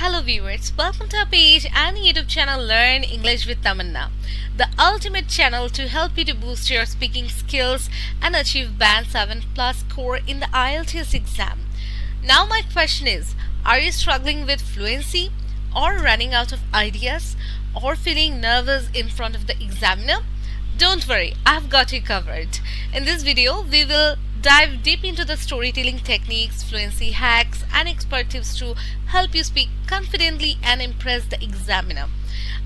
Hello viewers, welcome to our page and YouTube channel Learn English with Tamanna, the ultimate channel to help you to boost your speaking skills and achieve Band 7 plus score in the IELTS exam. Now my question is, are you struggling with fluency or running out of ideas or feeling nervous in front of the examiner? Don't worry, I've got you covered. In this video, we will dive deep into the storytelling techniques, fluency hacks, and expert tips to help you speak confidently and impress the examiner.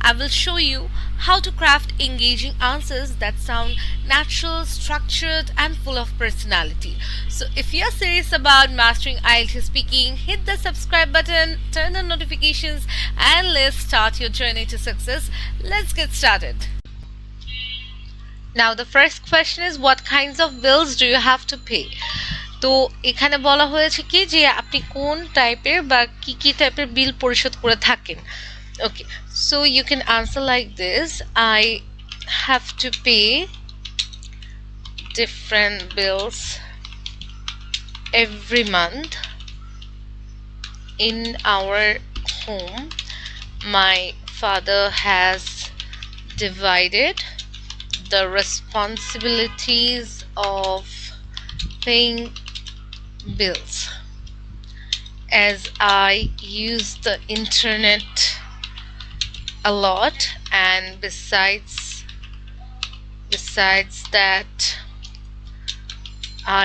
I will show you how to craft engaging answers that sound natural, structured, and full of personality. So, if you're serious about mastering IELTS speaking, hit the subscribe button, turn on notifications, and let's start your journey to success. Let's get started. Now the first question is, what kinds of bills do you have to pay? তো এখানে বলা হয়েছে কি যে আপনি কোন টাইপের বা কি টাইপের বিল পরিশোধ করে থাকেন। Okay, so you can answer like this: I have to pay different bills every month in our home. My father has divided the responsibilities of paying bills. As I use the internet a lot, and besides that,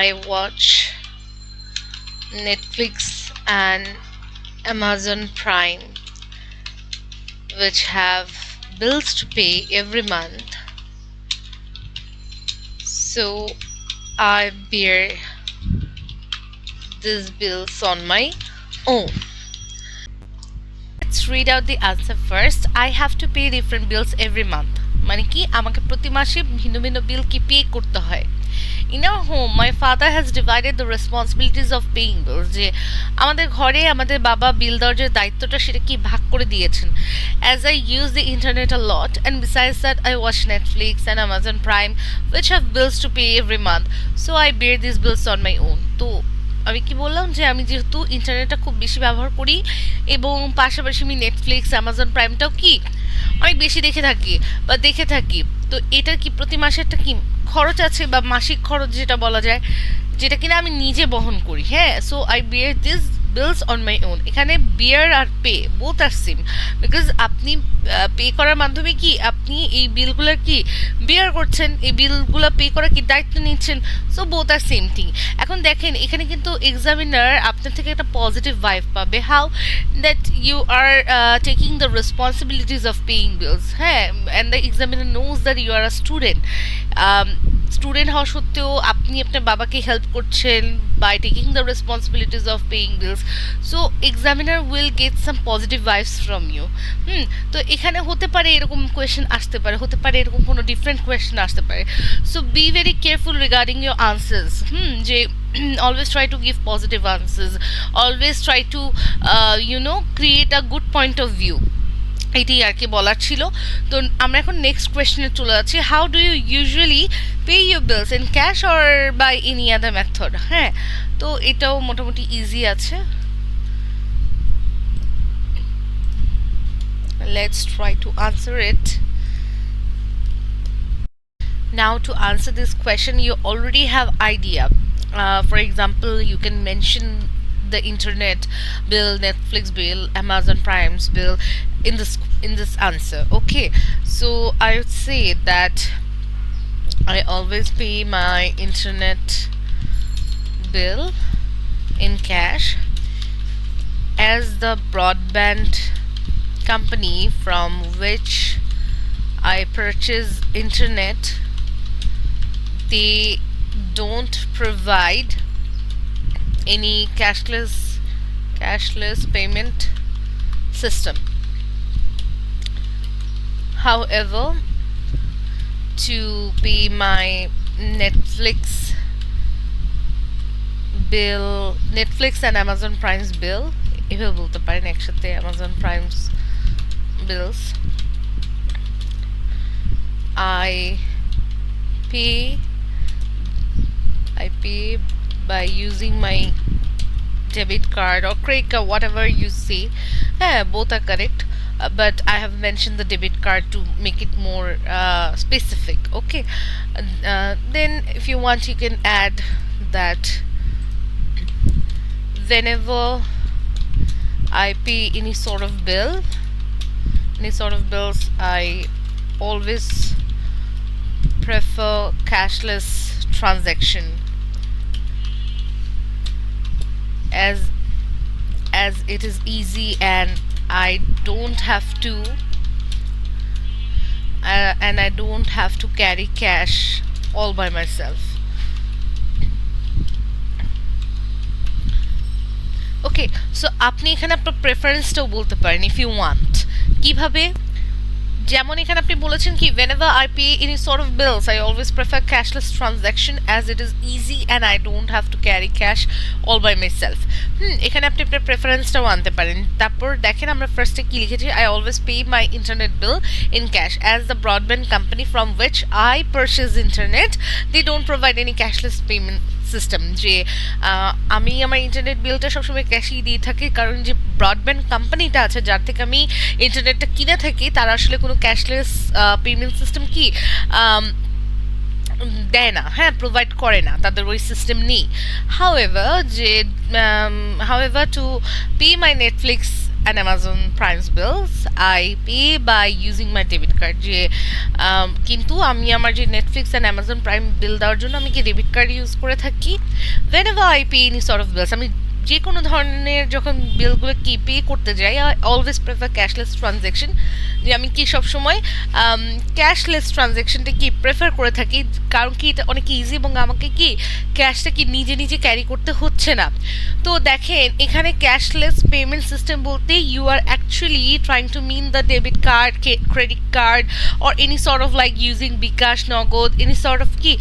I watch Netflix and Amazon Prime, which have bills to pay every month. So I bear these bills on my own. Let's read out the answer first. I have to pay different bills every month. মানে কি আমাকে প্রতি মাসে ভিন্ন ভিন্ন বিল কি pay করতে হয়। In our home, my father has divided the responsibilities of paying bills. যে আমাদের ঘরে আমাদের বাবা বিল দেওয়ার যে দায়িত্বটা সেটা কি ভাগ করে দিয়েছেন। As I use the internet a lot, and besides that I watch Netflix and Amazon Prime, which have bills to pay every month, so I bear these bills on my own. তো আমি কি বললাম যে আমি যেহেতু ইন্টারনেটটা খুব বেশি ব্যবহার করি এবং পাশাপাশি আমি নেটফ্লিক্স অ্যামাজন প্রাইমটাও কি অনেক বেশি দেখে থাকি, তো এটা কি প্রতি মাসে একটা কি খরচ আছে বা মাসিক খরচ যেটা বলা যায়, যেটা কিনা আমি নিজে বহন করি। হ্যাঁ, so I bear this bills on my own. এখানে bear আর pay both are same, because আপনি পে করার মাধ্যমে কি আপনি এই বিলগুলো কি bear করছেন, এই বিলগুলো পে করার কি দায়িত্ব নিচ্ছেন। So both are same thing. এখন দেখেন এখানে কিন্তু এক্সামিনার আপনার থেকে একটা পজিটিভ ভাইব পাবে, how that you are taking the responsibilities of paying bills. হ্যাঁ, and the examiner knows that you are a student. Student হওয়া সত্ত্বেও আপনি আপনার বাবাকে হেল্প করছেন by taking the responsibilities of paying bills, so examiner will get some positive vibes from you. তো এখানে হতে পারে এরকম কোয়েশ্চেন আসতে পারে, হতে পারে এরকম কোনো ডিফারেন্ট কোয়েশ্চেন আসতে পারে। So be very careful regarding your answers. যে always try to give positive answers, always try to create a good point of view. এটাই আর কি বলার ছিল। তো আমরা এখন নেক্সট কোয়েশ্চেনে চলে যাচ্ছি। How do you usually pay your bills, in cash or by any other method? হ্যাঁ, তো এটাও মোটামুটি ইজি আছে। Let's try to answer it. Now to answer this question, you already have idea. For example, you can mention the internet bill, Netflix bill, Amazon Prime's bill in this answer. Okay, so I would say that I always pay my internet bill in cash, as the broadband company from which I purchase internet, they don't provide any cashless payment system. However, to pay my Netflix and Amazon Prime's bill, এভাবে বলতে পারেন একসাথে, Amazon Prime's bills, I pay by using my debit card or credit card, whatever you say, Yeah, both are correct. But I have mentioned the debit card to make it more specific. Okay. Then, if you want, you can add that whenever I pay any sort of bills, I always prefer cashless transaction as it is easy and I don't have to carry cash all by myself. Okay, so আপনি এখানে আপনার প্রেফারেন্সটাও বলতে পারেন if you want. কিভাবে? যেমন এখানে আপনি বলেছেন কি whenever I pay any sort of bills I always prefer cashless transaction as it is easy and I don't have to carry cash all by myself। এখানে আপনি আপনার প্রেফারেন্সটাও আনতে পারেন। তারপর দেখেন আমরা ফার্স্টে কি লিখেছি, I always pay my internet bill in cash as the broadband company from which I purchase internet they don't provide any cashless payment system. যে আমি আমার ইন্টারনেট বিলটা সবসময় ক্যাশই দিয়ে থাকি, কারণ যে ব্রডব্যান্ড কোম্পানিটা আছে যার থেকে আমি ইন্টারনেটটা কিনে থাকি তারা আসলে কোনো ক্যাশলেস পেমেন্ট সিস্টেম কি দেয় না, হ্যাঁ, প্রোভাইড করে না, তাদের ওই সিস্টেম নেই। However to pay my Netflix and Amazon Prime's bills I pay by using my debit card। যে কিন্তু আমি আমার যে নেটফ্লিক্স অ্যান্ড অ্যামাজন প্রাইম বিল দেওয়ার জন্য আমি কি ডেবিট কার্ড ইউজ করে থাকি। whenever I pay any sort of bills, আমি যে কোনো ধরনের যখন বিলগুলো কি পে করতে যাই I always prefer cashless transaction. যে আমি কি সবসময় ক্যাশলেস ট্রানজ্যাকশনটা কি প্রেফার করে থাকি, কারণ কি এটা অনেক ইজি এবং আমাকে কি ক্যাশটা কি নিজে নিজে ক্যারি করতে হচ্ছে না। তো দেখেন এখানে ক্যাশলেস পেমেন্ট সিস্টেম বলতে you are actually trying to mean the debit card, credit card or any sort of like using bKash, Nagad, any sort of কি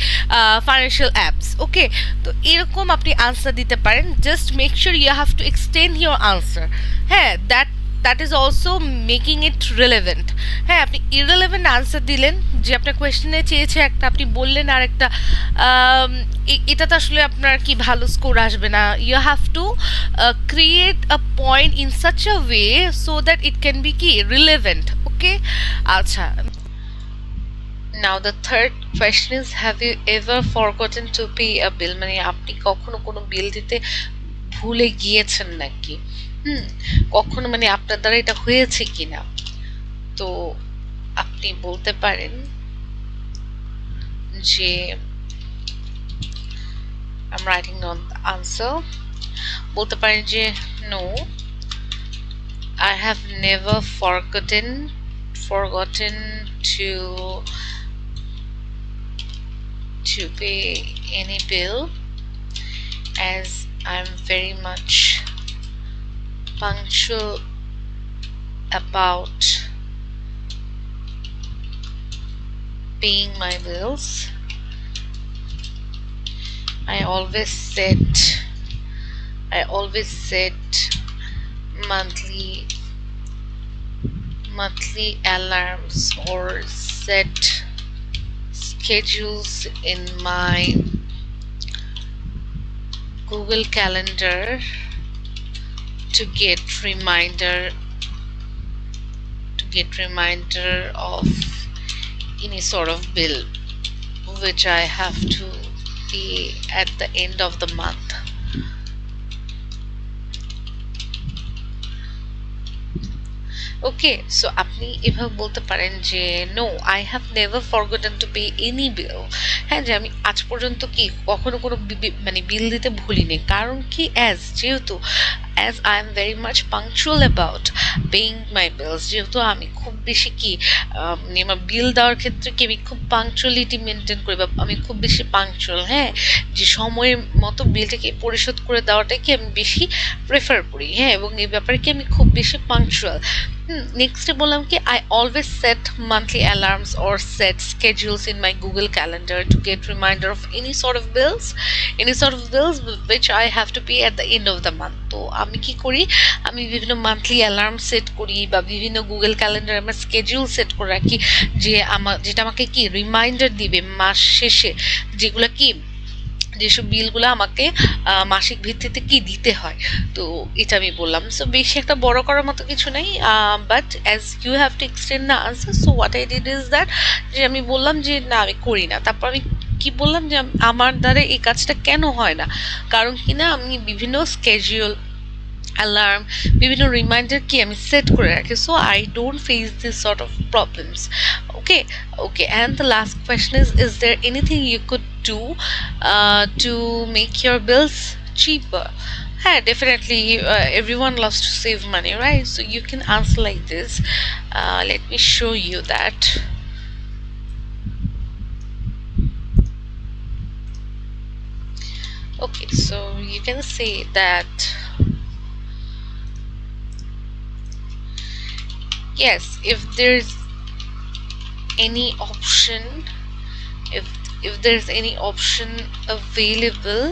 ফাইন্যান্সিয়াল অ্যাপস। ওকে, তো এরকম আপনি আনসার দিতে পারেন। Just make sure you have to extend your answer। হ্যাঁ, that is also making it relevant। হ্যাঁ, আপনি irrelevant answer দিলেন, যে আপনার কোয়েশ্চেনে চেয়েছে একটা আপনি বললেন আর একটা, এটা তো আসলে আপনার কি ভালো স্কোর আসবে না। You have to create a point in such a way so that it can be কি রিলেভেন্ট। ওকে, আচ্ছা। Now the third question is, have you ever forgotten to pay a bill? মানে আপনি কখনো কোনো বিল দিতে ভুলে গিয়েছেন নাকি? কখনো মানে আপনার দ্বারা এটা হয়েছে কিনা? তো আপনি বলতে পারেন যে I'm writing down the answer। বলতে পারেন যে no, I have never forgotten to pay any bill as I'm very much punctual about paying my bills। I always set monthly alarms or set schedules in my Google Calendar to get reminder of any sort of bill which I have to pay at the end of the month। Okay, so আপনি এভাবে বলতে পারেন যে no, I have never forgotten to pay any bill. হ্যাঁ, যে আমি আজ পর্যন্ত কি কখনো কোনো মানে বিল দিতে ভুলিনি, কারণ কি যেহেতু I am very much punctual about paying my bills. যেহেতু আমি খুব বেশি কি আমার বিল দেওয়ার ক্ষেত্রে কি আমি খুব পাংচুয়ালিটি মেনটেন করি, বা আমি খুব বেশি পাংচুয়াল, হ্যাঁ, যে সময়ের মতো বিলটাকে পরিশোধ করে দেওয়াটাকে আমি বেশি প্রেফার করি। হ্যাঁ, এবং এই ব্যাপারে কি আমি খুব বেশি পাংচুয়াল। নেক্সটে বললাম কি I always set monthly alarms or set schedules in my Google Calendar to get reminder of any sort of bills which I have to pay at the end of the month। তো আমি কি করি, আমি বিভিন্ন monthly alarm set করি বা বিভিন্ন Google calendar আমার স্কেডিউল সেট করে রাখি, যেটা আমাকে কি রিমাইন্ডার দিবে মাস শেষে, যেগুলো কি যেসব বিলগুলো আমাকে মাসিক ভিত্তিতে কি দিতে হয়। তো এটা আমি বললাম। সো বেশি একটা বড় করার মতো কিছু নেই, but as you have to extend the answer, so what I did is that, যে আমি বললাম যে না আমি করি না। তারপর আমি কি বললাম যে আমার দ্বারা এই কাজটা কেন হয় না, কারণ কিনা আমি বিভিন্ন স্কেডিউল, অ্যালার্ম, বিভিন্ন রিমাইন্ডার কি আমি সেট করে রাখি, so I don't face this sort of problems. Okay, okay, and the last question is there anything you could do to make your bills cheaper? Yeah, definitely. Everyone loves to save money, right? So you can answer like this. Let me show you that. Okay, so you can say that yes, if there's any option, if if there's any option available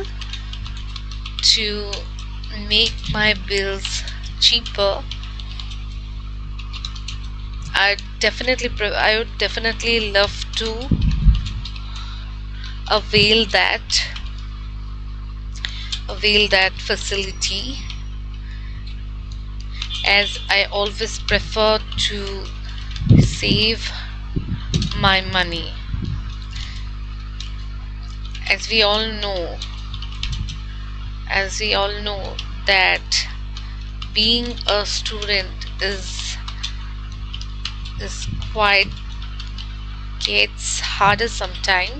to make my bills cheaper, I would definitely love to avail that facility, as I always prefer to save my money. As we all know that being a student is quite gets harder sometime,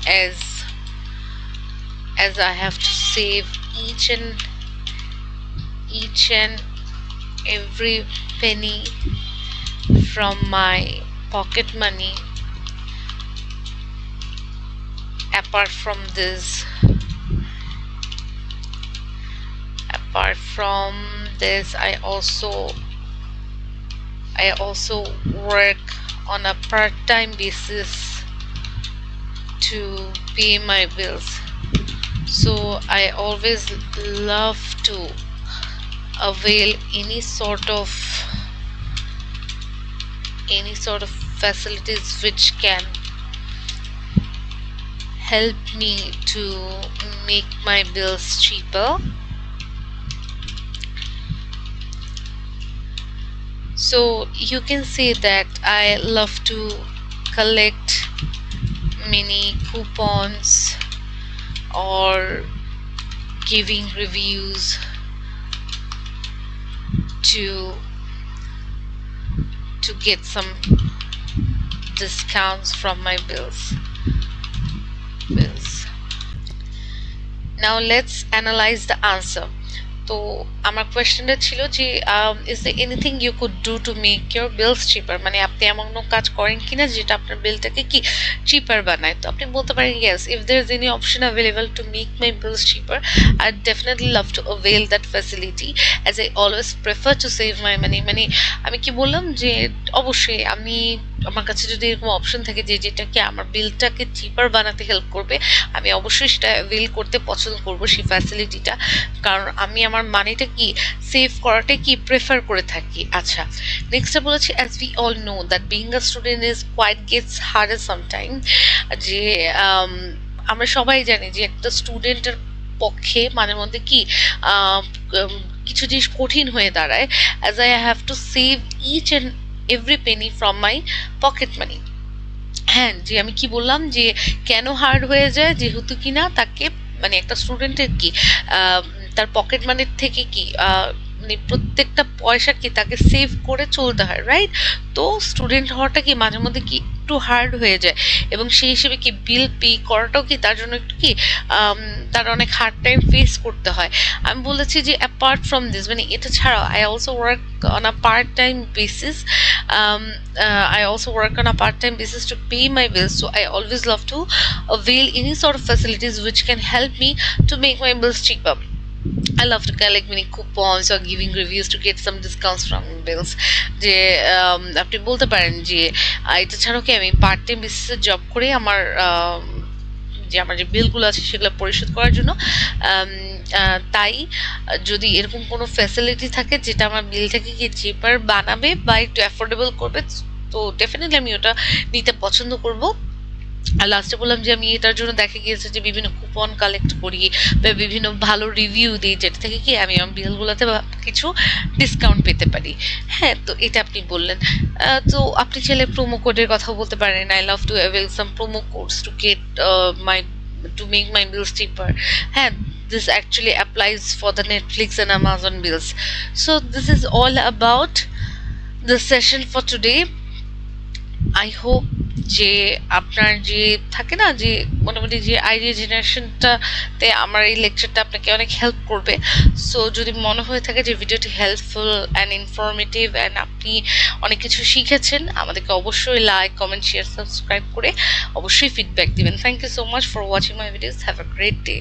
as I have to save each and every penny from my pocket money. Apart from this, I also work on a part-time basis to pay my bills. So I always love to avail any sort of facilities which can help me to make my bills cheaper. So you can say that I love to collect many coupons or giving reviews to get some discounts from my bills. Now let's analyze the answer. তো আমার কোয়েশ্চেনটা ছিল যে is there anything you could do to make your bills cheaper, মানে আপনি এমন কোনো কাজ করেন কিনা যেটা আপনার বিলটাকে কি চিপার বানায়। তো আপনি বলতে পারেন yes, if there is any option available to make my bills cheaper, I definitely love to avail that facility, as I always prefer to save my money. মানে আমি কি বললাম যে অবশ্যই আমার কাছে যদি এরকম অপশন থাকে যে যেটাকে আমার বিলটাকে চিপার বানাতে হেল্প করবে, আমি অবশ্যই সেটা অ্যাভেল করতে পছন্দ করবো সেই ফ্যাসিলিটিটা, কারণ আমি আমার মানিটা কি সেভ করাটা কি প্রেফার করে থাকি। আচ্ছা, নেক্সটটা বলেছি as we all know that being a student is quite gets harder sometime, যে আমরা সবাই জানি যে একটা স্টুডেন্টের পক্ষে মাঝে মধ্যে কি কিছু জিনিস কঠিন হয়ে দাঁড়ায়, as I have to save each and every penny from my pocket money. হ্যাঁ, যে আমি কি বললাম যে কেন হার্ড হয়ে যায়, যেহেতু কিনা তাকে মানে একটা স্টুডেন্টের কি তার পকেট মানির থেকে কি মানে প্রত্যেকটা পয়সা কি তাকে সেভ করে চলতে হয়, রাইট? তো স্টুডেন্ট হওয়াটা কি মাঝে মধ্যে কি একটু হার্ড হয়ে যায়, এবং সেই হিসেবে কি বিল পে করাটাও কি তার জন্য একটু কি তার অনেক হার্ড টাইম ফেস করতে হয়। আমি বলেছি যে অ্যাপার্ট ফ্রম দিস, মানে এটা ছাড়াও I also work on a part-time basis. I also work on a part-time basis to pay my bills, so I always love to avail any sort of facilities which can help me to make my bills cheaper. I love to collect many coupons or giving reviews to get some discounts from bills. যে আপনি বলতে পারেন যে এটা ছাড়াও কি আমি part time বেসিসে জব করে আমার যে বিলগুলো আছে সেগুলো পরিশোধ করার জন্য, তাই যদি এরকম কোনো ফ্যাসিলিটি থাকে যেটা আমার বিলটাকে কি চিপার বানাবে বা একটু অ্যাফোর্ডেবল করবে, তো ডেফিনেটলি আমি ওটা নিতে পছন্দ করব। আর লাস্টে বললাম যে আমি এটার জন্য দেখা গিয়েছে যে বিভিন্ন কুপন কালেক্ট করি বা বিভিন্ন ভালো রিভিউ দিই, যেটা থেকে কি আমি আমার বিলগুলোতে কিছু ডিসকাউন্ট পেতে পারি। হ্যাঁ, তো এটা আপনি বললেন। তো আপনি চাইলে প্রোমো কোডের কথা বলতে পারেন, I love to avail some promo codes to get my to make my bills cheaper. হ্যাঁ, this actually applies for the Netflix and Amazon bills. So this is all about the session for today. I hope যে আপনার যে থাকে না যে মোটামুটি যে idea জেনারেশনটাতে আমার এই লেকচারটা আপনাকে অনেক হেল্প করবে। সো যদি মনে হয়ে থাকে যে ভিডিওটি হেল্পফুল অ্যান্ড ইনফরমেটিভ অ্যান্ড আপনি অনেক কিছু শিখেছেন, আমাদেরকে অবশ্যই লাইক, কমেন্ট, শেয়ার, সাবস্ক্রাইব করে অবশ্যই ফিডব্যাক দিবেন। Thank you so much for watching my videos. Have a great day.